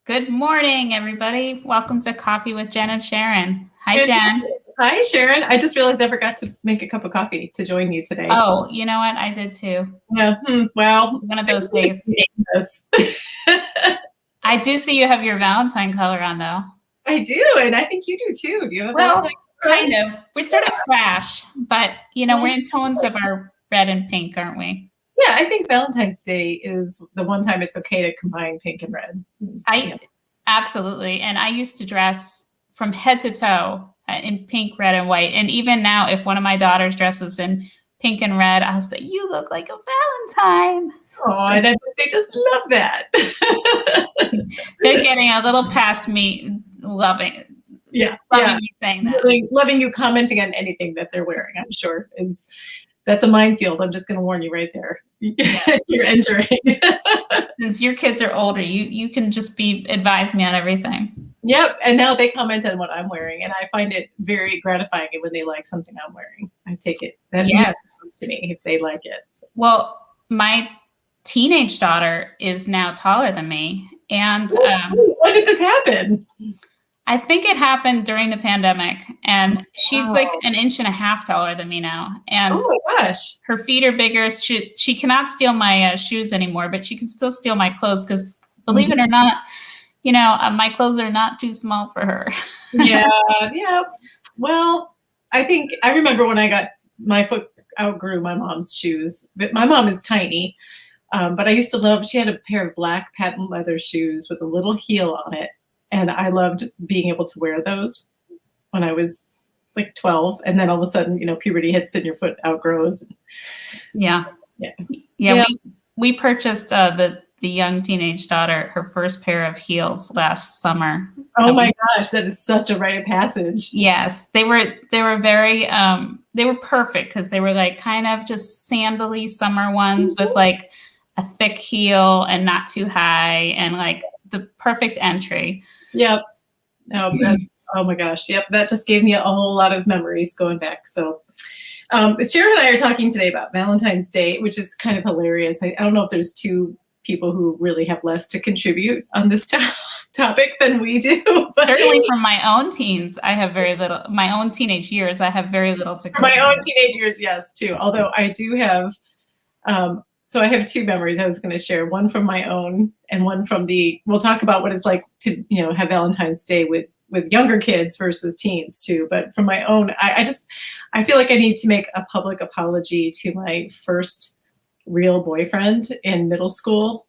Good morning, everybody. Welcome to Coffee with Jen and Sharon. Hi, Good Jen. morning. Hi, Sharon. I just realized I forgot to make a cup of coffee to join you today. Oh, you know what? I did too. Yeah. Well, One of those days. This. I do see you have your Valentine color on, though. I do, and I think you do too. Do you have a Well, Valentine? kind of. We sort of clash, but we're in tones of our red and pink, aren't we? Yeah, I think Valentine's Day is the one time it's okay to combine pink and red. Absolutely. And I used to dress from head to toe in pink, red, and white. And even now, if one of my daughters dresses in pink and red, I'll say, "You look like a Valentine." Oh, and I think they just love that. They're getting a little past me loving me saying that. Loving you commenting on anything that they're wearing, I'm sure, that's a minefield. I'm just going to warn you right there. Yes. You're entering. Since your kids are older, you can just advise me on everything. Yep. And now they comment on what I'm wearing, and I find it very gratifying when they like something I'm wearing. I take it. That means to me if they like it. So. Well, my teenage daughter is now taller than me. And when did this happen? I think it happened during the pandemic, and she's like an inch and a half taller than me now. And oh my gosh, her feet are bigger. She cannot steal my shoes anymore, but she can still steal my clothes because, believe it or not, my clothes are not too small for her. Yeah. Well, I remember when I got my foot outgrew my mom's shoes, but my mom is tiny. But I used to love, she had a pair of black patent leather shoes with a little heel on it. And I loved being able to wear those when I was like 12. And then all of a sudden, puberty hits and your foot outgrows. Yeah. We purchased the young teenage daughter her first pair of heels last summer. Oh my gosh, that is such a rite of passage. Yes, they were very they were perfect because they were like kind of just sandally summer ones with like a thick heel and not too high and like the perfect entry. Yep. Oh my gosh. Yep. That just gave me a whole lot of memories going back. So Sharon and I are talking today about Valentine's Day, which is kind of hilarious. I don't know if there's two people who really have less to contribute on this topic than we do. Certainly from my own teens, I have very little. My own teenage years, I have very little to contribute. My own teenage years, yes, too. Although I do have, so I have two memories I was going to share. One from my own, and one from we'll talk about what it's like to, have Valentine's Day with younger kids versus teens too. But from my own, I feel like I need to make a public apology to my first real boyfriend in middle school,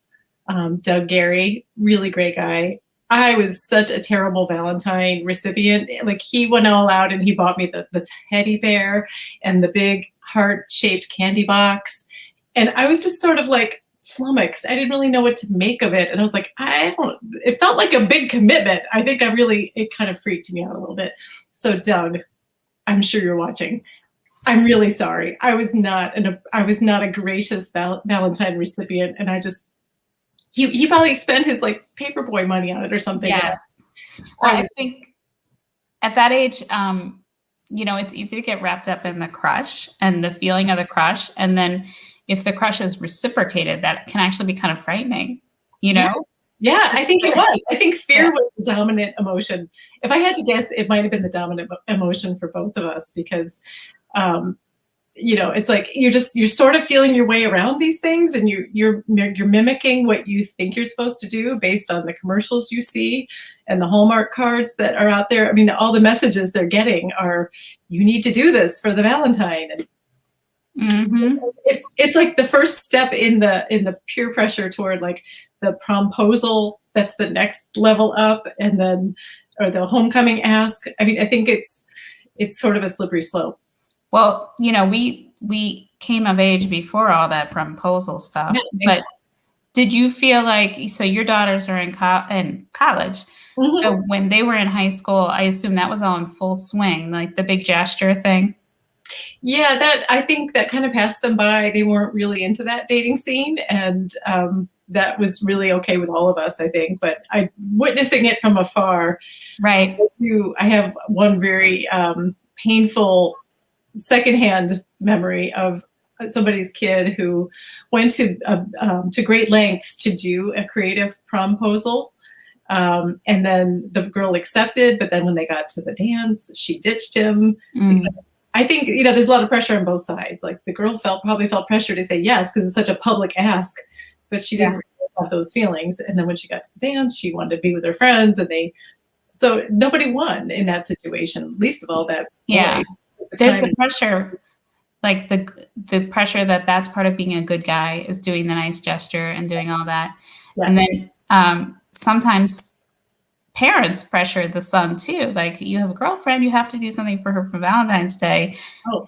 Doug Gary, really great guy. I was such a terrible Valentine recipient. Like he went all out and he bought me the teddy bear and the big heart-shaped candy box. And I was just sort of like flummoxed. I didn't really know what to make of it. And I was like, it felt like a big commitment. I think it kind of freaked me out a little bit. So Doug, I'm sure you're watching. I'm really sorry. I was not a gracious Valentine recipient. And he probably spent his like paperboy money on it or something. Yes. I think at that age, it's easy to get wrapped up in the crush and the feeling of the crush. And then if the crush is reciprocated, that can actually be kind of frightening, Yeah, I think it was. I think fear was the dominant emotion. If I had to guess, it might have been the dominant emotion for both of us because, it's like you're sort of feeling your way around these things, and you're mimicking what you think you're supposed to do based on the commercials you see and the Hallmark cards that are out there. I mean, all the messages they're getting are, you need to do this for the Valentine. And it's like the first step in the peer pressure toward like the promposal. That's the next level up, and then or the homecoming ask. I mean, I think it's sort of a slippery slope. Well, we came of age before all that promposal stuff, but did you feel like, so your daughters are in college, so when they were in high school, I assume that was all in full swing, like the big gesture thing? Yeah, I think that kind of passed them by. They weren't really into that dating scene, and that was really okay with all of us, I think. But witnessing it from afar, right? I have one very painful secondhand memory of somebody's kid who went to great lengths to do a creative promposal, And then the girl accepted, but then when they got to the dance, she ditched him. I think, there's a lot of pressure on both sides. Like the girl probably felt pressure to say yes because it's such a public ask, but she didn't really have those feelings. And then when she got to the dance, she wanted to be with her friends, and so nobody won in that situation. Least of all that. Yeah, there's the pressure, like the pressure that's part of being a good guy is doing the nice gesture and doing all that, and then sometimes parents pressure the son too. Like, you have a girlfriend, you have to do something for her for Valentine's Day.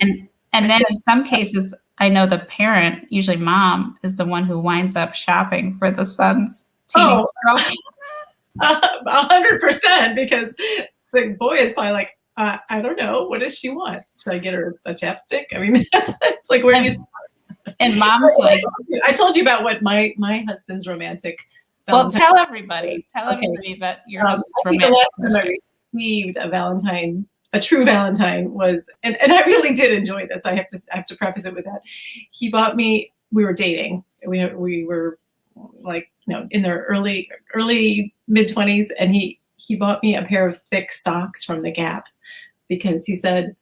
And then in some cases, I know the parent, usually mom, is the one who winds up shopping for the son's teenage girlfriend. 100%, because the boy is probably like, I don't know, what does she want? Should I get her a chapstick? I mean, it's like, where do you? And mom's like, I told you about what my husband's romantic. Well, tell everybody about your husband's romantic. The last time I received a true Valentine was, and I really did enjoy this. I have to preface it with that. He bought me. We were dating. We were like, in their early mid-20s, and he bought me a pair of thick socks from the Gap because he said,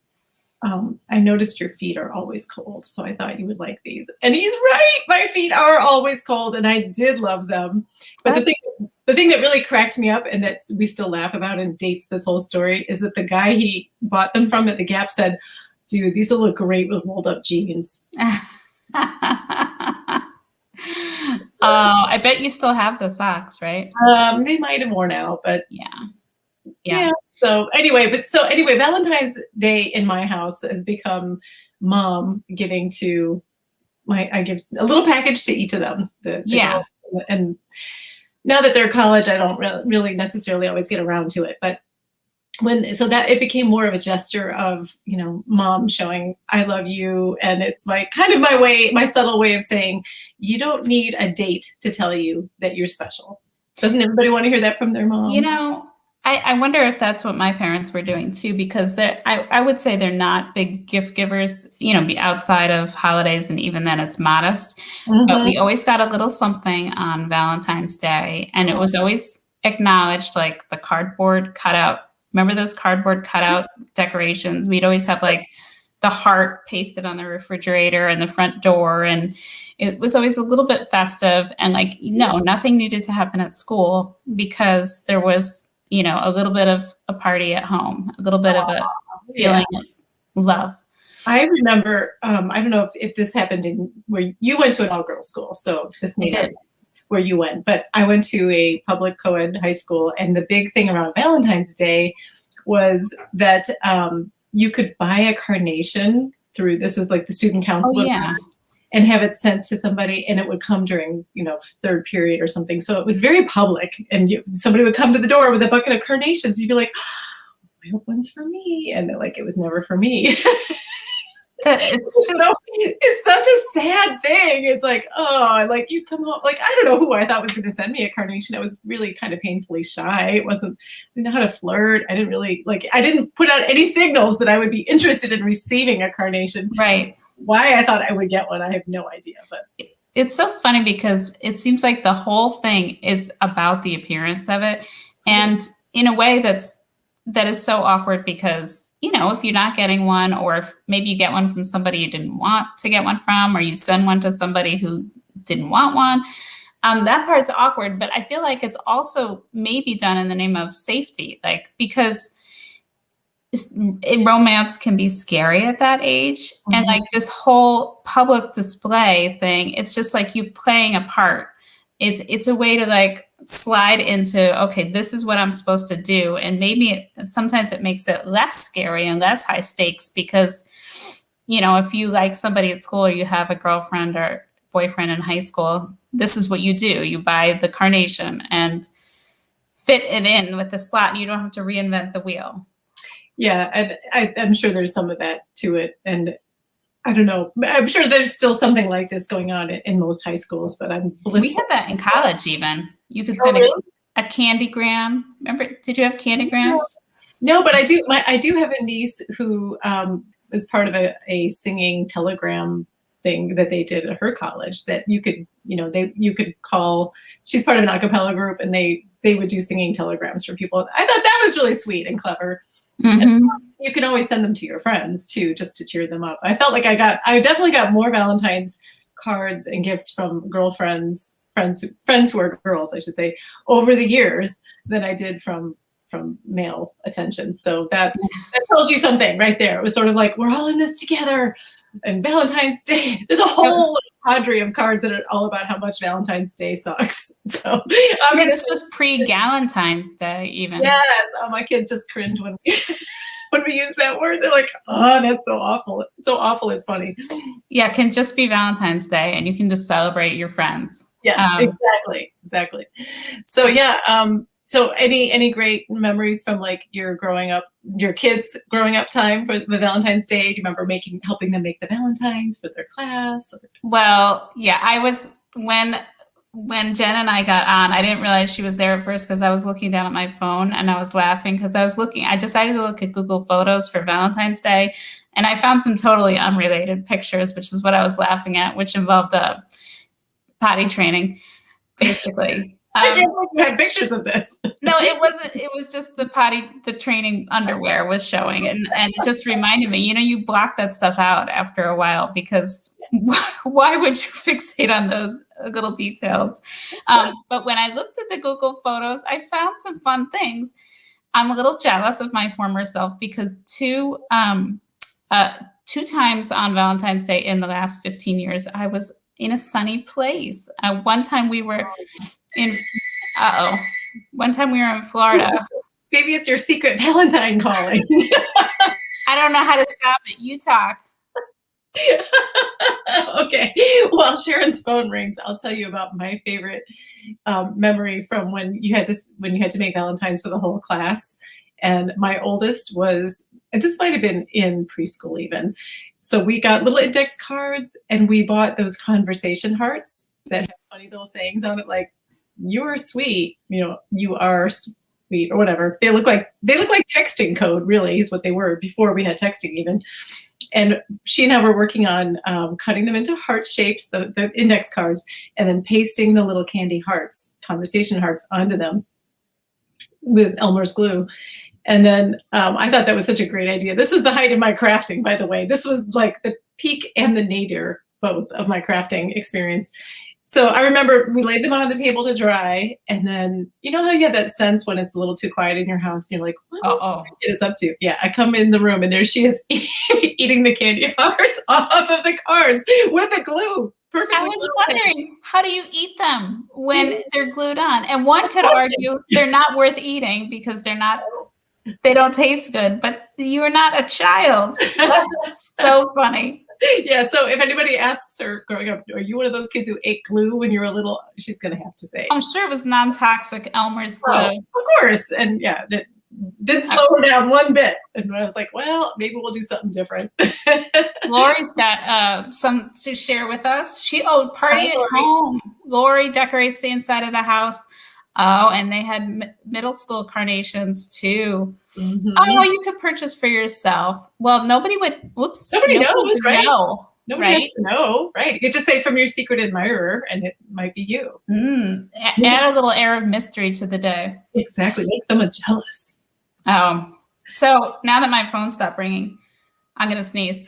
I noticed your feet are always cold, so I thought you would like these. And he's right. My feet are always cold, and I did love them. But the thing that really cracked me up, and that we still laugh about and dates this whole story, is that the guy he bought them from at the Gap said, dude, these will look great with rolled up jeans. I bet you still have the socks, right? They might have worn out, but yeah. So anyway, Valentine's Day in my house has become mom giving I give a little package to each of them. The girls. And now that they're in college, I don't really necessarily always get around to it, but that it became more of a gesture of, mom showing I love you. And it's my subtle way of saying, you don't need a date to tell you that you're special. Doesn't everybody want to hear that from their mom? I wonder if that's what my parents were doing too, because I would say they're not big gift givers, be outside of holidays, and even then it's modest. But we always got a little something on Valentine's Day, and it was always acknowledged, like the cardboard cutout. Remember those cardboard cutout decorations? We'd always have like the heart pasted on the refrigerator and the front door, and it was always a little bit festive. And like, nothing needed to happen at school because there was a little bit of a party at home, a little bit of a feeling of love. I remember, I don't know if this happened where you went to an all-girls school, so this may not where you went, but I went to a public co-ed high school, and the big thing around Valentine's Day was that you could buy a carnation through, this is like the student council. And have it sent to somebody, and it would come during, third period or something. So it was very public, and somebody would come to the door with a bucket of carnations. You'd be like, oh, I hope one's for me. And like, it was never for me. It's such a sad thing. It's like, like you come home, like, I don't know who I thought was going to send me a carnation. I was really kind of painfully shy. I didn't know how to flirt. I didn't put out any signals that I would be interested in receiving a carnation. Right. Why I thought I would get one, I have no idea. But it's so funny because it seems like the whole thing is about the appearance of it, and in a way that is so awkward because if you're not getting one, or if maybe you get one from somebody you didn't want to get one from, or you send one to somebody who didn't want one, that part's awkward. But I feel like it's also maybe done in the name of safety, like because romance can be scary at that age. And like this whole public display thing, it's just like you playing a part. It's a way to like slide into, okay, this is what I'm supposed to do. And maybe sometimes it makes it less scary and less high stakes because, if you like somebody at school, or you have a girlfriend or boyfriend in high school, this is what you do. You buy the carnation and fit it in with the slot, and you don't have to reinvent the wheel. Yeah, and I'm sure there's some of that to it. And I don't know. I'm sure there's still something like this going on in most high schools, but I'm blissful. We had that in college even. You could send a candygram. Remember, did you have candygrams? No, but I do have a niece who was part of a singing telegram thing that they did at her college that you could call. She's part of an a cappella group, and they they would do singing telegrams for people. I thought that was really sweet and clever. Mm-hmm. And you can always send them to your friends too, just to cheer them up. I felt like I definitely got more Valentine's cards and gifts from girlfriends, friends who are girls, I should say, over the years than I did from male attention. So that tells you something right there. It was sort of like, we're all in this together. And Valentine's Day, there's a whole cadre of cards that are all about how much Valentine's Day sucks. So this was pre-Galentine's Day even. Yes. Oh, my kids just cringe when we use that word. They're like, oh, that's so awful. It's so awful. It's funny. Yeah, it can just be Valentine's Day and you can just celebrate your friends. Yeah, exactly. So yeah, so any great memories from like your kids growing up time for the Valentine's Day? Do you remember helping them make the Valentines for their class? Well, yeah, I was when Jen and I got on, I didn't realize she was there at first because I was looking down at my phone and I was laughing because I decided to look at Google Photos for Valentine's Day and I found some totally unrelated pictures, which is what I was laughing at, which involved potty training, basically. I can't believe you had pictures of this. No, it wasn't. It was just the training underwear was showing. And it just reminded me, you block that stuff out after a while because why would you fixate on those little details? But when I looked at the Google Photos, I found some fun things. I'm a little jealous of my former self because two times on Valentine's Day in the last 15 years, I was in a sunny place. One time we were in Florida. Maybe it's your secret Valentine calling. I don't know how to stop it. You talk. Okay. While Sharon's phone rings, I'll tell you about my favorite memory from when you had to make Valentines for the whole class. And my oldest and this might have been in preschool even. So we got little index cards and we bought those conversation hearts that have funny little sayings on it, like "you're sweet," "you are sweet," or whatever. They look like texting code, really, is what they were before we had texting even. And she and I were working on cutting them into heart shapes, the index cards, and then pasting the little candy hearts, conversation hearts, onto them with Elmer's glue. And then I thought that was such a great idea. This is the height of my crafting, by the way. This was like the peak and the nadir, both, of my crafting experience. So I remember we laid them on the table to dry. And then, you know how you have that sense when it's a little too quiet in your house? And you're like, what is up to? Yeah, I come in the room and there she is eating the candy hearts off of the cards with the glue. Perfectly. I was wondering, how do you eat them when they're glued on? And one could argue they're not worth eating because they don't taste good, but you are not a child. That's so funny. Yeah, so if anybody asks her growing up, are you one of those kids who ate glue when you were little? She's going to have to say. I'm sure it was non-toxic Elmer's glue. Oh, of course. And yeah, it didn't slow her down one bit. And I was like, well, maybe we'll do something different. Lori's got some to share with us. Party at home. Lori decorates the inside of the house. Oh, and they had middle school carnations too. Mm-hmm. Oh, you could purchase for yourself. Well, nobody knows, right? Nobody has to know, right? You could just say from your secret admirer, and it might be you. Add a little air of mystery to the day. Exactly. Make someone jealous. So now that my phone stopped ringing, I'm going to sneeze.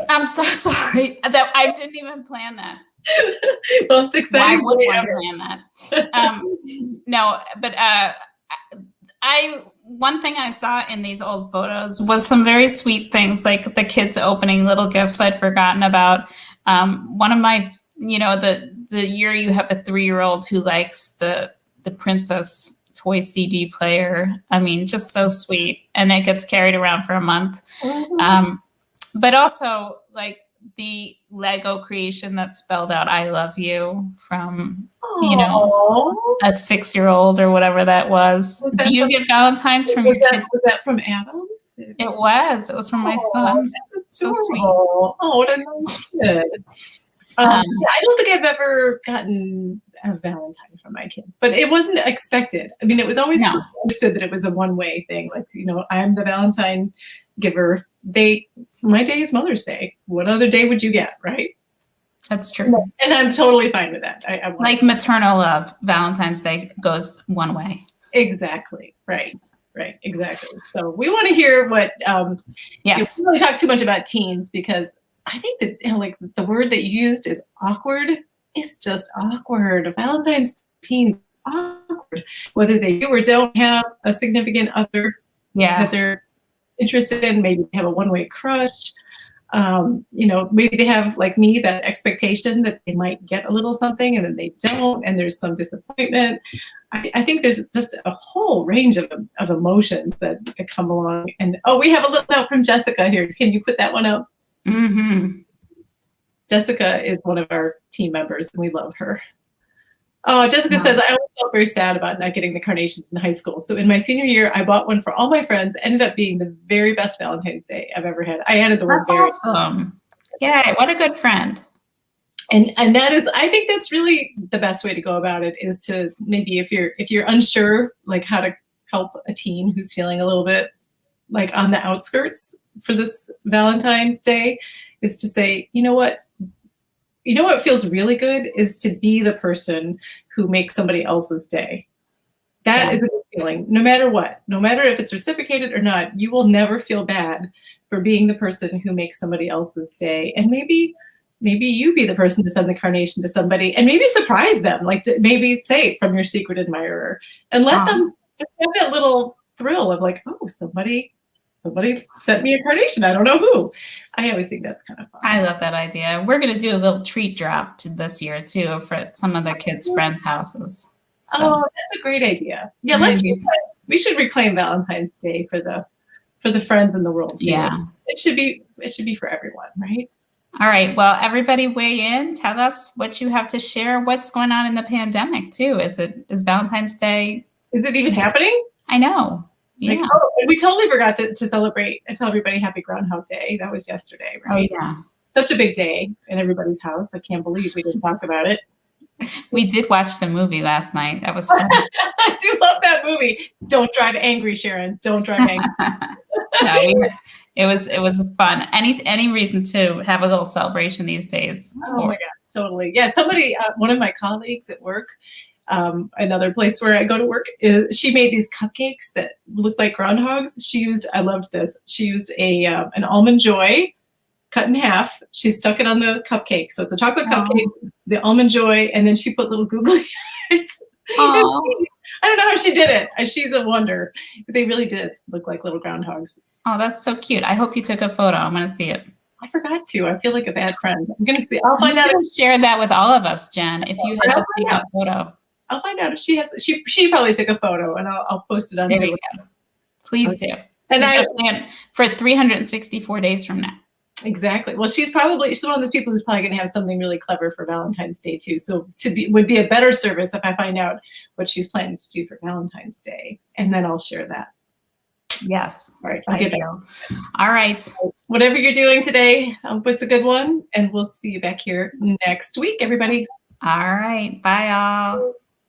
I'm so sorry that I didn't even plan that. Well, it's exciting. Why would one plan that? No, but one thing I saw in these old photos was some very sweet things, like the kids opening little gifts I'd forgotten about. One of my, the year you have a 3-year-old who likes the Princess toy CD player. I mean, just so sweet, and it gets carried around for a month. Mm-hmm. But also like the Lego creation that spelled out "I love you" from a 6-year-old or whatever that was. Do you get Valentines from your kids? Was that from Adam? It was from my son. So sweet. Oh, what a nice kid. I don't think I've ever gotten a Valentine from my kids, but it wasn't expected. I mean, it was always understood that it was a one-way thing. Like, I'm the Valentine giver. My day is Mother's Day. What other day would you get, right? That's true. And I'm totally fine with that. I like maternal love, Valentine's Day goes one way. Exactly. Right. Right. Exactly. So we want to hear what, yes. We don't really talk too much about teens because I think that like the word that you used is awkward. It's just awkward. Valentine's teens awkward, whether they do or don't have a significant other that they're interested in. Maybe they have a one-way crush. Maybe they have, like me, that expectation that they might get a little something and then they don't, and there's some disappointment. I think there's just a whole range of emotions that come along. And we have a little note from Jessica here. Can you put that one up? Mm-hmm. Jessica is one of our team members, and we love her. Oh, Jessica says, I always felt very sad about not getting the carnations in high school. So in my senior year, I bought one for all my friends. Ended up being the very best Valentine's Day I've ever had. I added the word very. That's awesome. Yay, what a good friend. And that is, I think that's really the best way to go about it, is to maybe if you're unsure, like how to help a teen who's feeling a little bit like on the outskirts for this Valentine's Day, is to say, you know what feels really good is to be the person who makes somebody else's day. That is a good feeling, no matter what, no matter if it's reciprocated or not. You will never feel bad for being the person who makes somebody else's day. And maybe you be the person to send the carnation to somebody, and maybe surprise them, like to maybe say from your secret admirer, and let them just have that little thrill of like, oh, somebody sent me a carnation. I don't know who. I always think that's kind of fun. I love that idea. We're going to do a little treat drop this year too for some of the kids' friends' houses. So. Oh, that's a great idea. Yeah, we should reclaim Valentine's Day for the friends in the world too. Yeah, it should be for everyone, right? All right. Well, everybody weigh in. Tell us what you have to share. What's going on in the pandemic too? Is Valentine's Day? Is it even happening? I know. Yeah. Like, we totally forgot to celebrate and tell everybody Happy Groundhog Day. That was yesterday, right? Oh, yeah. Such a big day in everybody's house. I can't believe we didn't talk about it. We did watch the movie last night. That was fun. I do love that movie. Don't drive angry, Sharon. Don't drive angry. It was fun. Any reason to have a little celebration these days? Oh my gosh, totally. Yeah, somebody, one of my colleagues at work, another place where I go to work, she made these cupcakes that looked like groundhogs. I loved this. She used an Almond Joy cut in half. She stuck it on the cupcake. So it's a chocolate cupcake, the Almond Joy, and then she put little googly eyes. I don't know how she did it. She's a wonder. They really did look like little groundhogs. Oh, that's so cute. I hope you took a photo. I'm going to see it. I forgot to. I feel like a bad friend. I'm going to see. I'll find out. Share that with all of us, Jen, if you had just taken a photo. I'll find out if she has. She probably took a photo, and I'll post it on there. You go. Please do. And I plan for 364 days from now. Exactly. Well, she's one of those people who's probably going to have something really clever for Valentine's Day too. So would be a better service if I find out what she's planning to do for Valentine's Day, and then I'll share that. Yes. All right. I'll get back. All right. Whatever you're doing today, it's a good one, and we'll see you back here next week, everybody. All right. Bye, all.